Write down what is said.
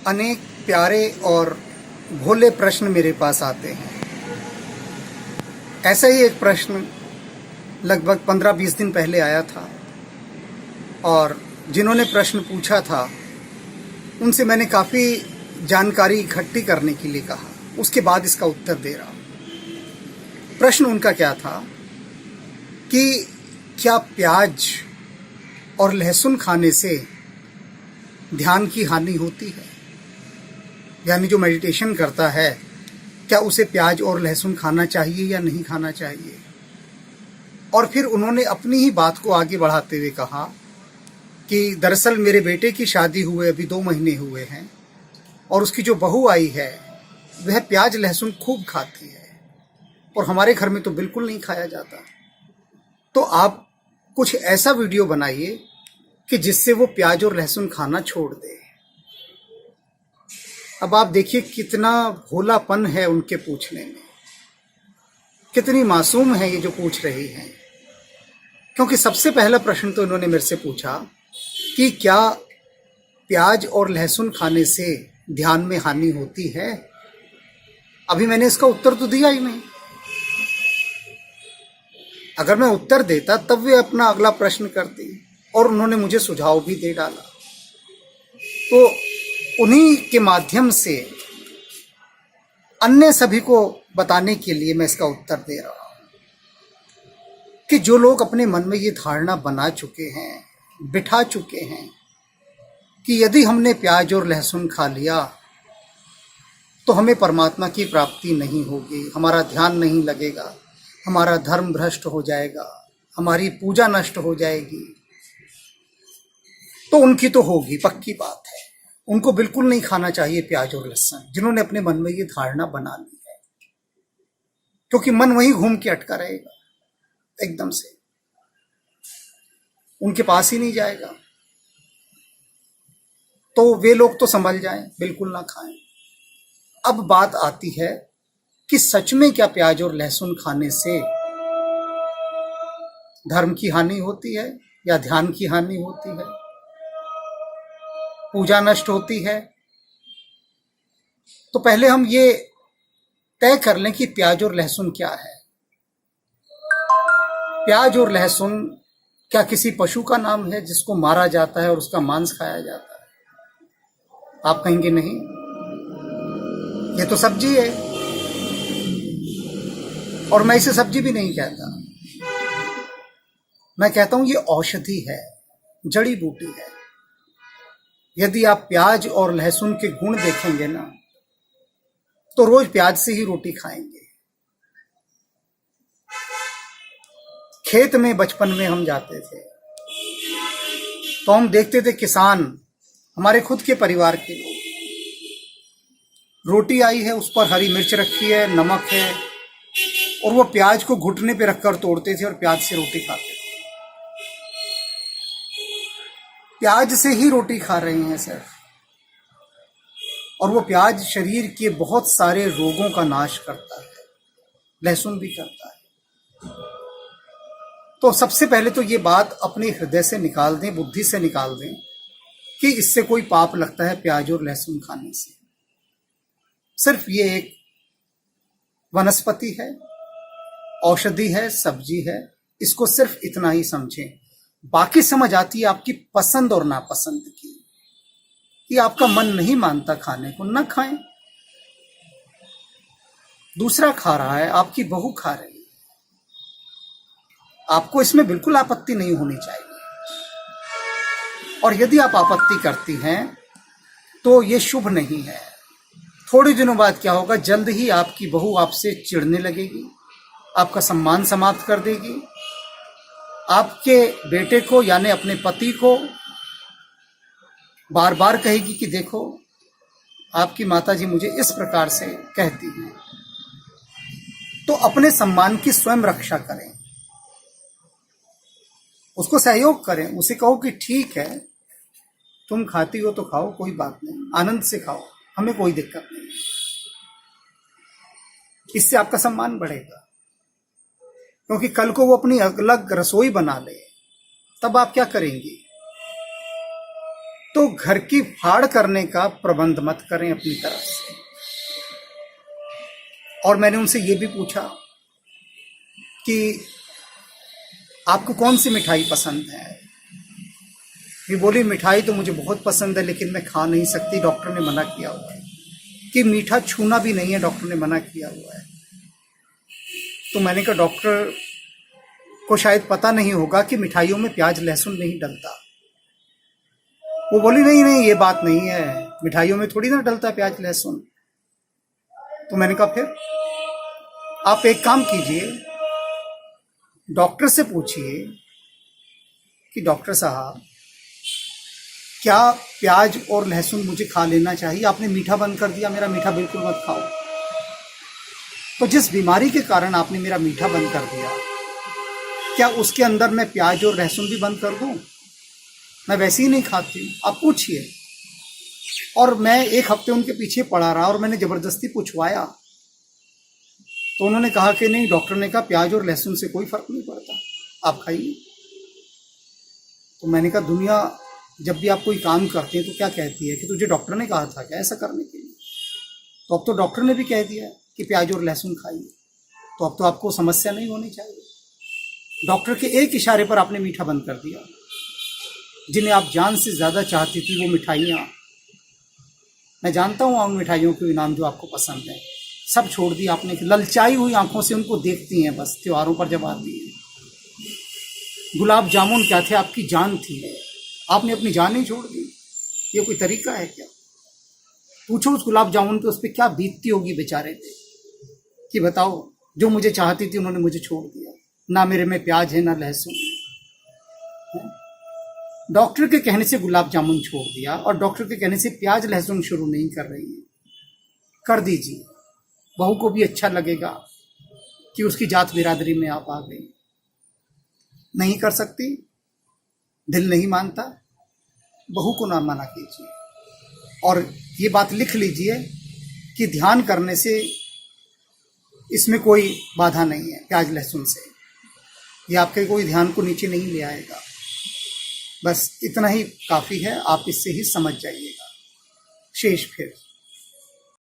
अनेक प्यारे और भोले प्रश्न मेरे पास आते हैं। ऐसा ही एक प्रश्न लगभग 15-20 दिन पहले आया था और जिन्होंने प्रश्न पूछा था उनसे मैंने काफ़ी जानकारी इकट्ठी करने के लिए कहा। उसके बाद इसका उत्तर दे रहा हूँ। प्रश्न उनका क्या था कि क्या प्याज और लहसुन खाने से ध्यान की हानि होती है, यानी जो मेडिटेशन करता है क्या उसे प्याज और लहसुन खाना चाहिए या नहीं खाना चाहिए। और फिर उन्होंने अपनी ही बात को आगे बढ़ाते हुए कहा कि दरअसल मेरे बेटे की शादी हुए अभी 2 महीने हुए हैं और उसकी जो बहू आई है वह प्याज लहसुन खूब खाती है और हमारे घर में तो बिल्कुल नहीं खाया जाता। तो आप कुछ ऐसा वीडियो बनाइए कि जिससे वो प्याज और लहसुन खाना छोड़ दे। अब आप देखिए कितना भोलापन है उनके पूछने में, कितनी मासूम है ये जो पूछ रही हैं। क्योंकि सबसे पहला प्रश्न तो इन्होंने मेरे से पूछा कि क्या प्याज और लहसुन खाने से ध्यान में हानि होती है। अभी मैंने इसका उत्तर तो दिया ही नहीं। अगर मैं उत्तर देता तब वे अपना अगला प्रश्न करती और उन्होंने मुझे सुझाव भी दे डाला। तो उन्हीं के माध्यम से अन्य सभी को बताने के लिए मैं इसका उत्तर दे रहा हूं कि जो लोग अपने मन में ये धारणा बना चुके हैं, बिठा चुके हैं कि यदि हमने प्याज और लहसुन खा लिया तो हमें परमात्मा की प्राप्ति नहीं होगी, हमारा ध्यान नहीं लगेगा, हमारा धर्म भ्रष्ट हो जाएगा, हमारी पूजा नष्ट हो जाएगी, तो उनकी तो होगी, पक्की बात है। उनको बिल्कुल नहीं खाना चाहिए प्याज और लहसुन, जिन्होंने अपने मन में ये धारणा बना ली है। क्योंकि मन वहीं घूम के अटका रहेगा, एकदम से उनके पास ही नहीं जाएगा। तो वे लोग तो संभल जाएं, बिल्कुल ना खाएं। अब बात आती है कि सच में क्या प्याज और लहसुन खाने से धर्म की हानि होती है या ध्यान की हानि होती है, पूजा नष्ट होती है। तो पहले हम ये तय कर लें कि प्याज और लहसुन क्या है। प्याज और लहसुन क्या किसी पशु का नाम है जिसको मारा जाता है और उसका मांस खाया जाता है? आप कहेंगे नहीं, ये तो सब्जी है। और मैं इसे सब्जी भी नहीं कहता, मैं कहता हूं ये औषधि है, जड़ी बूटी है। यदि आप प्याज और लहसुन के गुण देखेंगे ना तो रोज प्याज से ही रोटी खाएंगे। खेत में बचपन में हम जाते थे तो हम देखते थे किसान, हमारे खुद के परिवार के लोग, रोटी आई है उस पर हरी मिर्च रखी है, नमक है, और वो प्याज को घुटने पे रखकर तोड़ते थे और प्याज से रोटी खाते थे। प्याज से ही रोटी खा रहे हैं सिर्फ, और वो प्याज शरीर के बहुत सारे रोगों का नाश करता है, लहसुन भी करता है। तो सबसे पहले तो ये बात अपने हृदय से निकाल दें, बुद्धि से निकाल दें कि इससे कोई पाप लगता है प्याज और लहसुन खाने से। सिर्फ ये एक वनस्पति है, औषधि है, सब्जी है, इसको सिर्फ इतना ही समझें। बाकी समझ आती है आपकी पसंद और नापसंद की, कि आपका मन नहीं मानता खाने को, ना खाएं। दूसरा खा रहा है, आपकी बहू खा रही है, आपको इसमें बिल्कुल आपत्ति नहीं होनी चाहिए। और यदि आप आपत्ति करती हैं तो ये शुभ नहीं है। थोड़े दिनों बाद क्या होगा, जल्द ही आपकी बहू आपसे चिढ़ने लगेगी, आपका सम्मान समाप्त कर देगी, आपके बेटे को यानी अपने पति को बार बार कहेगी कि देखो आपकी माताजी मुझे इस प्रकार से कहती हैं। तो अपने सम्मान की स्वयं रक्षा करें, उसको सहयोग करें, उसे कहो कि ठीक है तुम खाती हो तो खाओ, कोई बात नहीं, आनंद से खाओ, हमें कोई दिक्कत नहीं। इससे आपका सम्मान बढ़ेगा। क्योंकि कल को वो अपनी अलग रसोई बना ले, तब आप क्या करेंगी? तो घर की फाड़ करने का प्रबंध मत करें अपनी तरफ से। और मैंने उनसे ये भी पूछा कि आपको कौन सी मिठाई पसंद है। ये बोली मिठाई तो मुझे बहुत पसंद है, लेकिन मैं खा नहीं सकती, डॉक्टर ने मना किया हुआ है कि मीठा छूना भी नहीं है, डॉक्टर ने मना किया हुआ है। तो मैंने कहा डॉक्टर को शायद पता नहीं होगा कि मिठाइयों में प्याज लहसुन नहीं डलता। वो बोली नहीं नहीं, ये बात नहीं है, मिठाइयों में थोड़ी ना डलता प्याज लहसुन। तो मैंने कहा फिर आप एक काम कीजिए, डॉक्टर से पूछिए कि डॉक्टर साहब क्या प्याज और लहसुन मुझे खा लेना चाहिए, आपने मीठा बंद कर दिया, मेरा मीठा बिल्कुल मत खाओ। तो जिस बीमारी के कारण आपने मेरा मीठा बंद कर दिया, क्या उसके अंदर मैं प्याज और लहसुन भी बंद कर दूं? मैं वैसे ही नहीं खाती हूँ, आप पूछिए। और मैं एक हफ्ते उनके पीछे पड़ा रहा और मैंने जबरदस्ती पूछवाया, तो उन्होंने कहा कि नहीं, डॉक्टर ने कहा प्याज और लहसुन से कोई फर्क नहीं पड़ता, आप खाइए। तो मैंने कहा दुनिया जब भी आप कोई काम करते हैं तो क्या कहती है कि तुझे डॉक्टर ने कहा था क्या ऐसा करने के लिए? तो अब तो डॉक्टर ने भी कह दिया कि प्याज और लहसुन खाइए, तो अब तो आपको समस्या नहीं होनी चाहिए। डॉक्टर के एक इशारे पर आपने मीठा बंद कर दिया। जिन्हें आप जान से ज़्यादा चाहती थी वो मिठाइयाँ, मैं जानता हूँ उन मिठाइयों के नाम जो आपको पसंद है, सब छोड़ दिया आपने। ललचाई हुई आंखों से उनको देखती हैं बस त्योहारों पर जब आती है। गुलाब जामुन क्या थे, आपकी जान थी, आपने अपनी जान ही छोड़ दी। ये कोई तरीका है क्या? पूछो उस गुलाब जामुन पे, उस पर क्या बीतती होगी बेचारे पे, कि बताओ जो मुझे चाहती थी उन्होंने मुझे छोड़ दिया, ना मेरे में प्याज है ना लहसुन। डॉक्टर के कहने से गुलाब जामुन छोड़ दिया और डॉक्टर के कहने से प्याज लहसुन शुरू नहीं कर रही है। कर दीजिए, बहू को भी अच्छा लगेगा कि उसकी जात बिरादरी में आप आ गई। नहीं कर सकती, दिल नहीं मानता, बहू को ना मना कीजिए। और ये बात लिख लीजिए कि ध्यान करने से इसमें कोई बाधा नहीं है, प्याज लहसुन से ये आपके कोई ध्यान को नीचे नहीं ले आएगा। बस इतना ही काफ़ी है, आप इससे ही समझ जाइएगा, शेष फिर